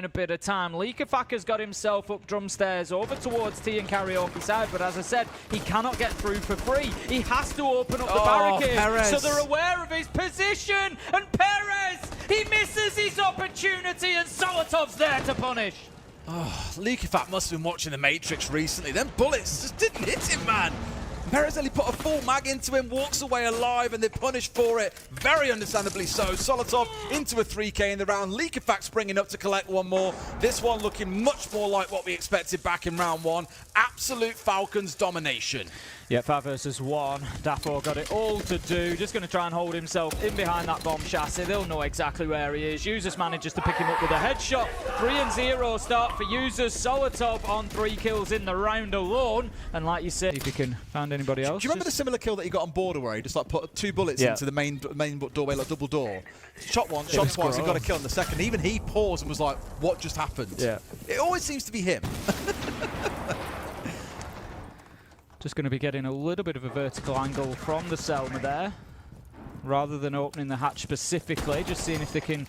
In a bit of time, Leakafaka's got himself up drum stairs over towards T and Karaoke side, but as I said, he cannot get through for free. He has to open up the barricade, Perez. so they're aware of his position, and Perez, he misses his opportunity, and Solotov's there to punish. Oh, Leakafak must have been watching The Matrix recently. Them bullets just didn't hit him, man. Perez only put a full mag into him, walks away alive, and they punish for it. Very understandably so. Solotov into a 3K in the round. Leakafak springing up to collect one more. This one looking much more like what we expected back in round one. Absolute Falcons domination. Yeah, 5 versus 1. Dafoe got it all to do. Just going to try and hold himself in behind that bomb chassis. They'll know exactly where he is. Users manages to pick him up with a headshot. 3-0 start for Users. Solotov on 3 kills in the round alone. And like you said, if you can find anybody else. Do you remember the similar kill that he got on border where he just like put 2 bullets into the main doorway, like double door? Shot one, shot twice, and got a kill in the second. Even he paused and was like, what just happened? Yeah. It always seems to be him. Just going to be getting a little bit of a vertical angle from the Selma there, rather than opening the hatch specifically, just seeing if they can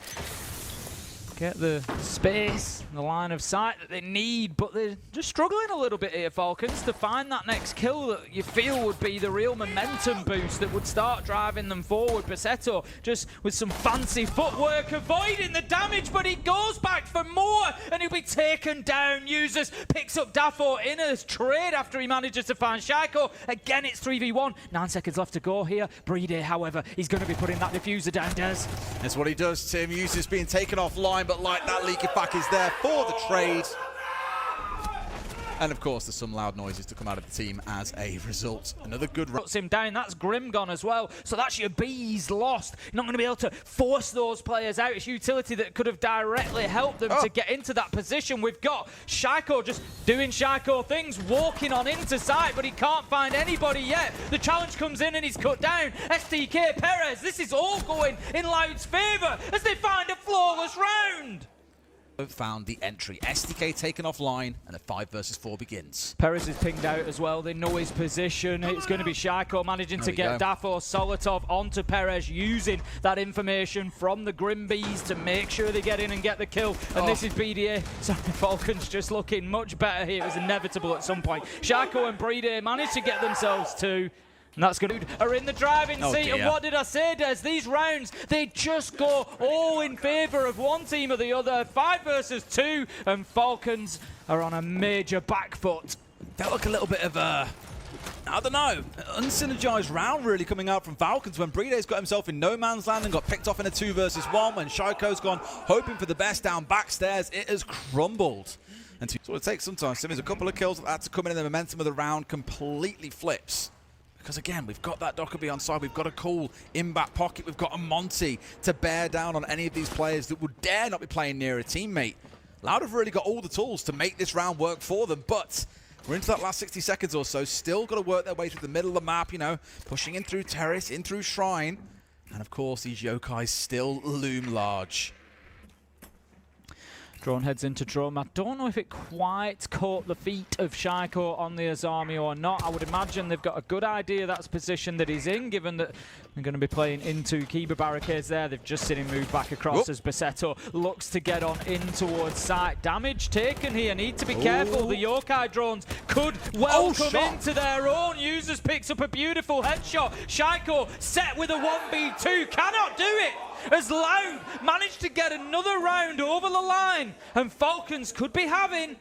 get the space, the line of sight that they need, but they're just struggling a little bit here, Falcons, to find that next kill that you feel would be the real momentum boost that would start driving them forward. Basetto just with some fancy footwork avoiding the damage, but he goes back for more and he'll be taken down. Users picks up Dafoe in a trade after he manages to find Shaiko. Again, it's 3v1. 9 seconds left to go here. Breedy, however, he's going to be putting that diffuser down, Des. That's what he does, Tim. Users being taken offline, but like that, Leakafak is there for the trade. And of course, there's some loud noises to come out of the team as a result. Another good run. Puts him down. That's Grim gone as well. So that's your B's lost. You're not going to be able to force those players out. It's utility that could have directly helped them to get into that position. We've got Shaiko just doing Shaiko things, walking on into sight, but he can't find anybody yet. The challenge comes in and he's cut down. STK, Perez, this is all going in Loud's favour as they find a flawless round. Found the entry. SDK taken offline, and a 5 versus 4 begins. Perez is pinged out as well. They know his position. It's going to be Shaiko managing to get Dafoe Solotov onto Perez, using that information from the Grim Bees to make sure they get in and get the kill. And this is BDS. Sorry, Falcons just looking much better here. It was inevitable at some point. Shaiko and Breedy managed to get themselves 2. And that's good. Are in the driving seat. And what did I say, Des? These rounds, they just go all in favour of one team or the other. 5 versus 2, and Falcons are on a major back foot. Felt like a little bit of a, I don't know, unsynergized round really coming out from Falcons when Breedy's got himself in no man's land and got picked off in a 2 versus 1. When Shaiko's gone hoping for the best down backstairs, it has crumbled. And so it takes some time. There's a couple of kills that had to come in and the momentum of the round completely flips. Because again, we've got that Dockerby on side, we've got a cool in-back pocket, we've got a Monty to bear down on any of these players that would dare not be playing near a teammate. Loud have really got all the tools to make this round work for them, but we're into that last 60 seconds or so, still got to work their way through the middle of the map, you know, pushing in through Terrace, in through Shrine, and of course these yokais still loom large. Drone heads into Drone. I don't know if it quite caught the feet of Shaiko on the Azami or not. I would imagine they've got a good idea that's the position that he's in, given that they're going to be playing into Kiba barricades there. They've just seen him move back across as Basetto looks to get on in towards site. Damage taken here. Need to be careful. The yokai drones could well come into their own. Users picks up a beautiful headshot. Shaiko set with a 1v2. Cannot do it, as Loud managed to get another round over the line, and Falcons could be having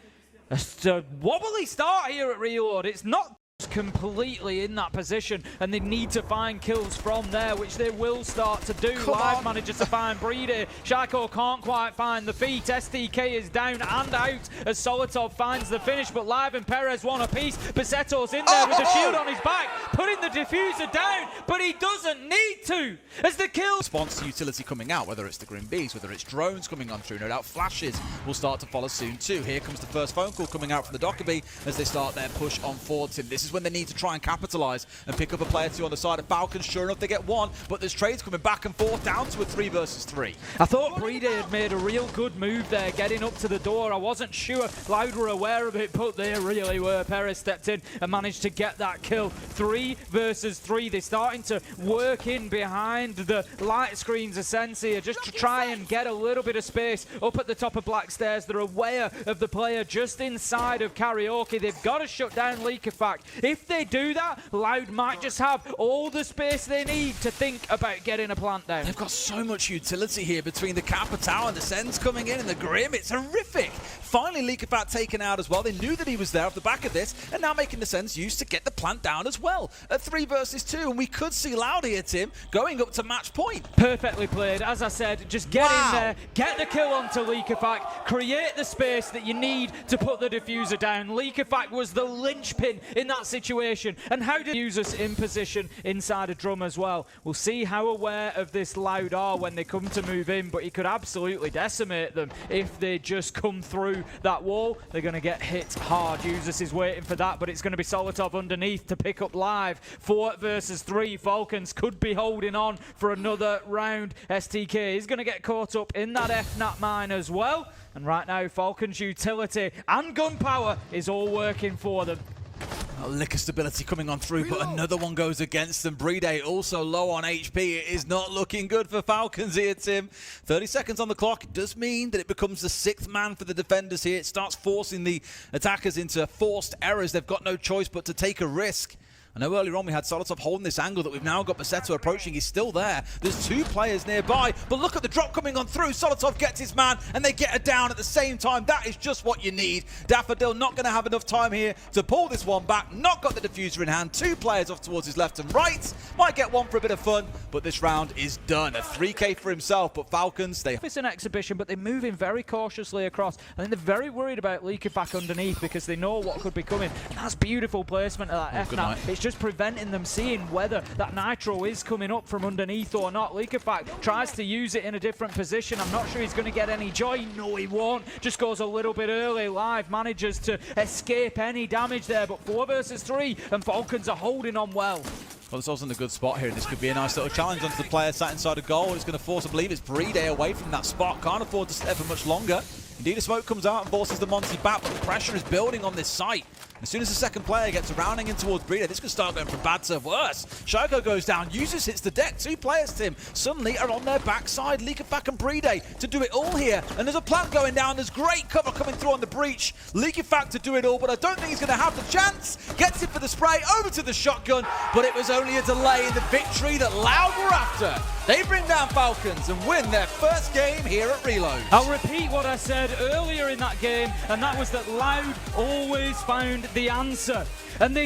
a wobbly start here at Reload. It's not completely in that position, and they need to find kills from there, which they will start to do. Live manages to find Breedy. Shaiko can't quite find the feet. STK is down and out as Solotov finds the finish, but Live and Perez one apiece. Basetto's in there with the shield on his back, putting the diffuser down, but he doesn't need to, as the kill response to utility coming out, whether it's the Grim Bees, whether it's drones coming on through, no doubt flashes will start to follow soon too. Here comes the first phone call coming out from the Dockerby as they start their push on forward. Tim, this is when they need to try and capitalize and pick up a player 2 on the side of Falcons. Sure enough, they get 1, but there's trades coming back and forth down to a 3 versus 3. I thought BDS had made a real good move there, getting up to the door. I wasn't sure Loud were aware of it, but they really were. Perez stepped in and managed to get that kill. 3 versus 3. They're starting to work in behind the light screens of Sensia just to try and get a little bit of space up at the top of Black Stairs. They're aware of the player just inside of Karaoke. They've got to shut down Leakerfact. If they do that, Loud might just have all the space they need to think about getting a plant down. They've got so much utility here between the Kappa Tower and the Sens coming in and the Grim. It's horrific. Finally, Leakerfact taken out as well. They knew that he was there off the back of this, and now making the Sens use to get the plant down as well. At 3 versus 2, and we could see Loud here, Tim, going up to match point. Perfectly played. As I said, just get in there, get the kill onto Leakerfact, create the space that you need to put the diffuser down. Leakerfact was the linchpin in that situation. And how did users in position inside a drum as well? We'll see how aware of this Loud are when they come to move in, but he could absolutely decimate them if they just come through that wall. They're going to get hit hard. Users is waiting for that, but it's going to be Solotov underneath to pick up live. 4 versus 3. Falcons could be holding on for another round. STK is going to get caught up in that FNAT mine as well. And right now, Falcons' utility and gunpower is all working for them. Liquor stability coming on through, but another one goes against them. Brede also low on HP. It is not looking good for Falcons here, Tim. 30 seconds on the clock. It does mean that it becomes the 6th man for the defenders here. It starts forcing the attackers into forced errors. They've got no choice but to take a risk. I know earlier on we had Solotov holding this angle that we've now got Basetto approaching. He's still there. There's 2 players nearby, but look at the drop coming on through. Solotov gets his man, and they get it down at the same time. That is just what you need. Daffodil not going to have enough time here to pull this one back. Not got the diffuser in hand. 2 players off towards his left and right. Might get 1 for a bit of fun, but this round is done. A 3K for himself, but Falcons, It's an exhibition, but they're moving very cautiously across. I think they're very worried about Leakerfact underneath because they know what could be coming. And that's beautiful placement of that FNAT. It's just preventing them seeing whether that Nitro is coming up from underneath or not. Leakerfact tries to use it in a different position. I'm not sure he's going to get any joy. No, he won't. Just goes a little bit early. Live manages to escape any damage there, but 4 versus 3, and Falcons are holding on well. Well, this also in a good spot here, and this could be a nice little challenge onto the player sat inside a goal. It's going to force, I believe it's Brede away from that spot. Can't afford to stay for much longer. Indeed, a smoke comes out and forces the Monty back, but the pressure is building on this site. As soon as the second player gets rounding in towards Brede, this could start going from bad to worse. Shoko goes down, Users hits the deck. 2 players, Tim, suddenly are on their backside. Leakerfact and Brede to do it all here. And there's a plant going down. There's great cover coming through on the breach. Leakerfact to do it all, but I don't think he's going to have the chance. Gets it for the spray, over to the shotgun, but it was only a delay in the victory that Loud were after. They bring down Falcons and win their first game here at Reload. I'll repeat what I said earlier in that game, and that was that Loud always found the answer. And they